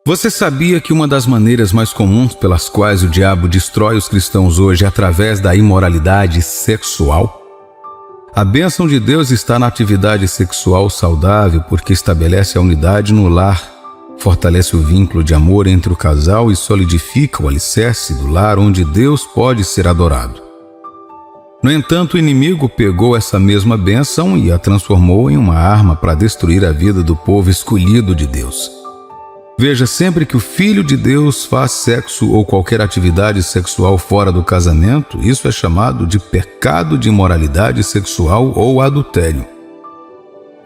Você sabia que uma das maneiras mais comuns pelas quais o diabo destrói os cristãos hoje é através da imoralidade sexual? A bênção de Deus está na atividade sexual saudável porque estabelece a unidade no lar, fortalece o vínculo de amor entre o casal e solidifica o alicerce do lar onde Deus pode ser adorado. No entanto, o inimigo pegou essa mesma bênção e a transformou em uma arma para destruir a vida do povo escolhido de Deus. Veja, sempre que o Filho de Deus faz sexo ou qualquer atividade sexual fora do casamento, isso é chamado de pecado de imoralidade sexual ou adultério.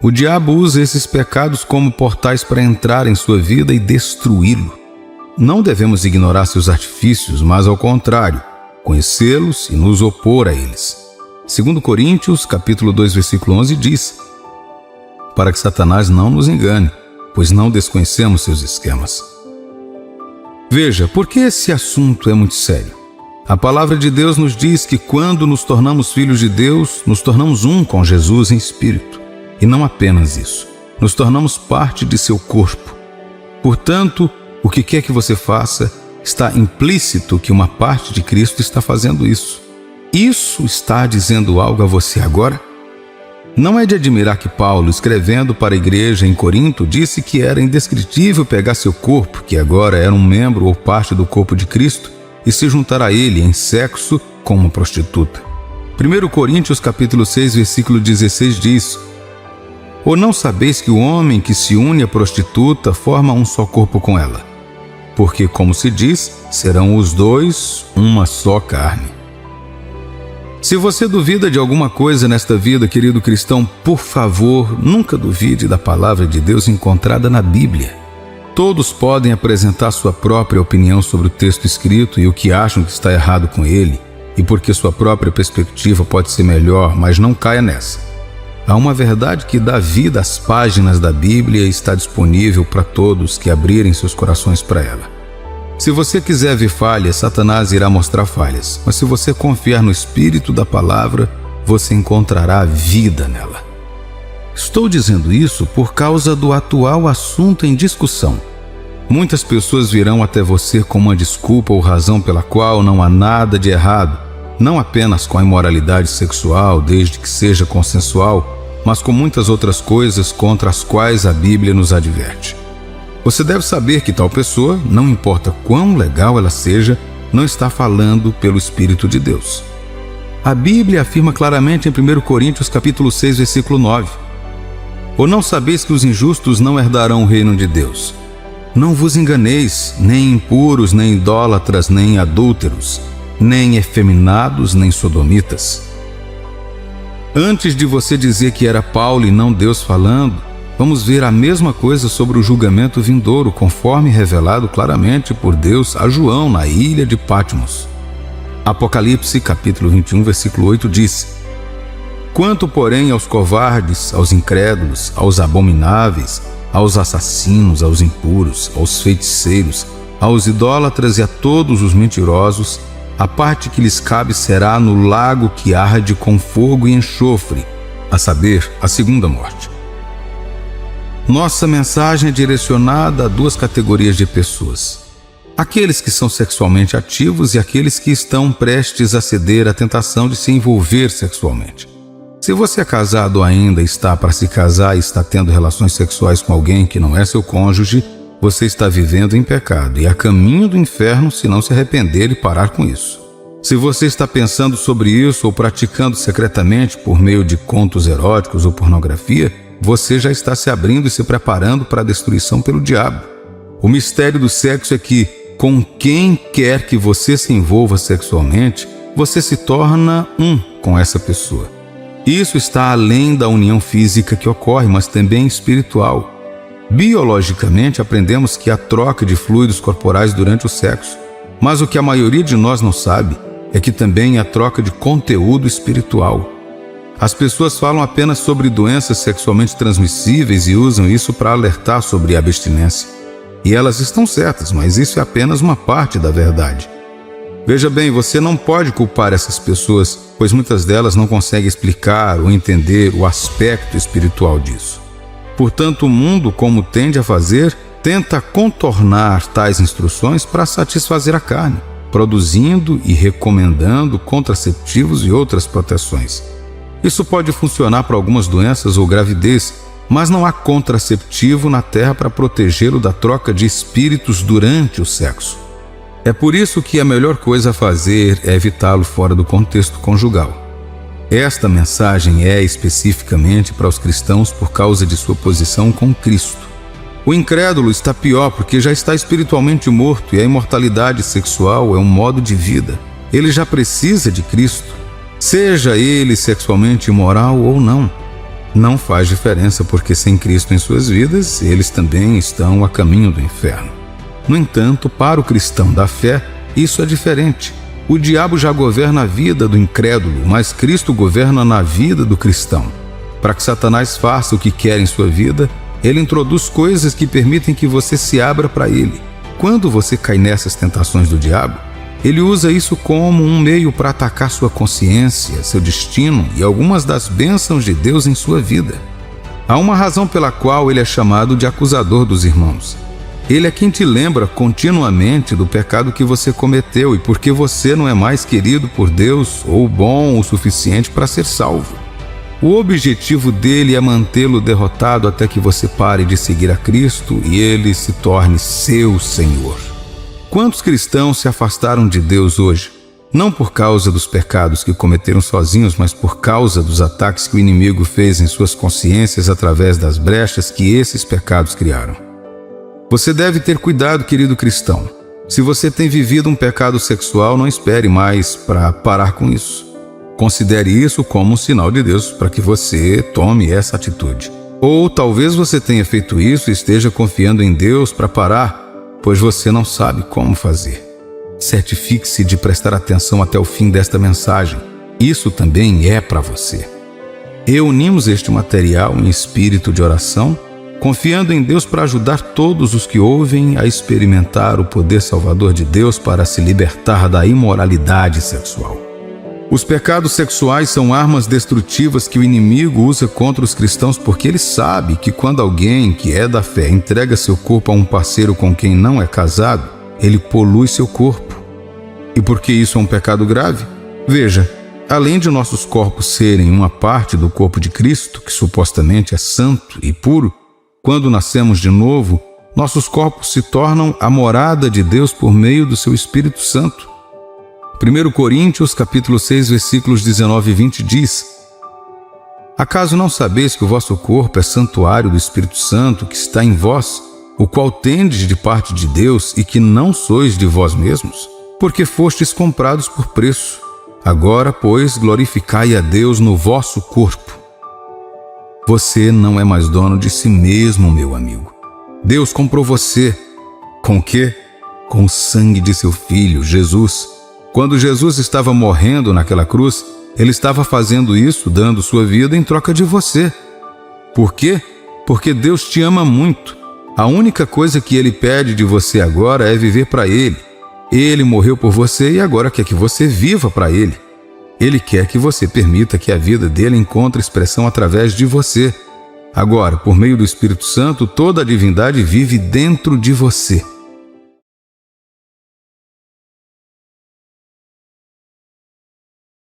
O diabo usa esses pecados como portais para entrar em sua vida e destruí-lo. Não devemos ignorar seus artifícios, mas ao contrário, conhecê-los e nos opor a eles. 2 Coríntios, capítulo 2, versículo 11 diz: para que Satanás não nos engane, pois não desconhecemos seus esquemas. Veja, por que esse assunto é muito sério? A palavra de Deus nos diz que quando nos tornamos filhos de Deus, nos tornamos um com Jesus em espírito. E não apenas isso, nos tornamos parte de seu corpo. Portanto, o que quer que você faça, está implícito que uma parte de Cristo está fazendo isso. Isso está dizendo algo a você agora? Não é de admirar que Paulo, escrevendo para a igreja em Corinto, disse que era indescritível pegar seu corpo, que agora era um membro ou parte do corpo de Cristo, e se juntar a ele em sexo com uma prostituta. 1 Coríntios capítulo 6, versículo 16 diz: ou não sabeis que o homem que se une à prostituta forma um só corpo com ela? Porque, como se diz, serão os dois uma só carne. Se você duvida de alguma coisa nesta vida, querido cristão, por favor, nunca duvide da palavra de Deus encontrada na Bíblia. Todos podem apresentar sua própria opinião sobre o texto escrito e o que acham que está errado com ele, e porque sua própria perspectiva pode ser melhor, mas não caia nessa. Há uma verdade que dá vida às páginas da Bíblia e está disponível para todos que abrirem seus corações para ela. Se você quiser ver falhas, Satanás irá mostrar falhas, mas se você confiar no Espírito da Palavra, você encontrará vida nela. Estou dizendo isso por causa do atual assunto em discussão. Muitas pessoas virão até você com uma desculpa ou razão pela qual não há nada de errado, não apenas com a imoralidade sexual, desde que seja consensual, mas com muitas outras coisas contra as quais a Bíblia nos adverte. Você deve saber que tal pessoa, não importa quão legal ela seja, não está falando pelo Espírito de Deus. A Bíblia afirma claramente em 1 Coríntios capítulo 6, versículo 9: ou não sabeis que os injustos não herdarão o reino de Deus? Não vos enganeis, nem impuros, nem idólatras, nem adúlteros, nem efeminados, nem sodomitas. Antes de você dizer que era Paulo e não Deus falando, vamos ver a mesma coisa sobre o julgamento vindouro, conforme revelado claramente por Deus a João na ilha de Patmos. Apocalipse, capítulo 21, versículo 8 diz: quanto, porém, aos covardes, aos incrédulos, aos abomináveis, aos assassinos, aos impuros, aos feiticeiros, aos idólatras e a todos os mentirosos, a parte que lhes cabe será no lago que arde com fogo e enxofre, a saber, a segunda morte. Nossa mensagem é direcionada a duas categorias de pessoas: aqueles que são sexualmente ativos e aqueles que estão prestes a ceder à tentação de se envolver sexualmente. Se você é casado ou ainda está para se casar e está tendo relações sexuais com alguém que não é seu cônjuge, você está vivendo em pecado e a caminho do inferno se não se arrepender e parar com isso. Se você está pensando sobre isso ou praticando secretamente por meio de contos eróticos ou pornografia, você já está se abrindo e se preparando para a destruição pelo diabo. O mistério do sexo é que, com quem quer que você se envolva sexualmente, você se torna um com essa pessoa. Isso está além da união física que ocorre, mas também espiritual. Biologicamente, aprendemos que há troca de fluidos corporais durante o sexo, mas o que a maioria de nós não sabe é que também há troca de conteúdo espiritual. As pessoas falam apenas sobre doenças sexualmente transmissíveis e usam isso para alertar sobre a abstinência. E elas estão certas, mas isso é apenas uma parte da verdade. Veja bem, você não pode culpar essas pessoas, pois muitas delas não conseguem explicar ou entender o aspecto espiritual disso. Portanto, o mundo, como tende a fazer, tenta contornar tais instruções para satisfazer a carne, produzindo e recomendando contraceptivos e outras proteções. Isso pode funcionar para algumas doenças ou gravidez, mas não há contraceptivo na Terra para protegê-lo da troca de espíritos durante o sexo. É por isso que a melhor coisa a fazer é evitá-lo fora do contexto conjugal. Esta mensagem é especificamente para os cristãos por causa de sua posição com Cristo. O incrédulo está pior porque já está espiritualmente morto e a imortalidade sexual é um modo de vida. Ele já precisa de Cristo, seja ele sexualmente imoral ou não. Não faz diferença porque sem Cristo em suas vidas, eles também estão a caminho do inferno. No entanto, para o cristão da fé, isso é diferente. O diabo já governa a vida do incrédulo, mas Cristo governa na vida do cristão. Para que Satanás faça o que quer em sua vida, ele introduz coisas que permitem que você se abra para ele. Quando você cai nessas tentações do diabo, ele usa isso como um meio para atacar sua consciência, seu destino e algumas das bênçãos de Deus em sua vida. Há uma razão pela qual ele é chamado de acusador dos irmãos. Ele é quem te lembra continuamente do pecado que você cometeu e porque você não é mais querido por Deus ou bom o suficiente para ser salvo. O objetivo dele é mantê-lo derrotado até que você pare de seguir a Cristo e ele se torne seu Senhor. Quantos cristãos se afastaram de Deus hoje? Não por causa dos pecados que cometeram sozinhos, mas por causa dos ataques que o inimigo fez em suas consciências através das brechas que esses pecados criaram. Você deve ter cuidado, querido cristão. Se você tem vivido um pecado sexual, não espere mais para parar com isso. Considere isso como um sinal de Deus para que você tome essa atitude. Ou talvez você tenha feito isso e esteja confiando em Deus para parar, pois você não sabe como fazer. Certifique-se de prestar atenção até o fim desta mensagem. Isso também é para você. Reunimos este material em espírito de oração, confiando em Deus para ajudar todos os que ouvem a experimentar o poder salvador de Deus para se libertar da imoralidade sexual. Os pecados sexuais são armas destrutivas que o inimigo usa contra os cristãos porque ele sabe que quando alguém que é da fé entrega seu corpo a um parceiro com quem não é casado, ele polui seu corpo. E por que isso é um pecado grave? Veja, além de nossos corpos serem uma parte do corpo de Cristo, que supostamente é santo e puro, quando nascemos de novo, nossos corpos se tornam a morada de Deus por meio do seu Espírito Santo. 1 Coríntios, capítulo 6, versículos 19 e 20 diz: Acaso não sabeis que o vosso corpo é santuário do Espírito Santo que está em vós, o qual tendes de parte de Deus e que não sois de vós mesmos? Porque fostes comprados por preço. Agora, pois, glorificai a Deus no vosso corpo. Você não é mais dono de si mesmo, meu amigo. Deus comprou você. Com o quê? Com o sangue de seu Filho, Jesus. Quando Jesus estava morrendo naquela cruz, ele estava fazendo isso, dando sua vida em troca de você. Por quê? Porque Deus te ama muito. A única coisa que ele pede de você agora é viver para ele. Ele morreu por você e agora quer que você viva para ele. Ele quer que você permita que a vida dele encontre expressão através de você. Agora, por meio do Espírito Santo, toda a divindade vive dentro de você.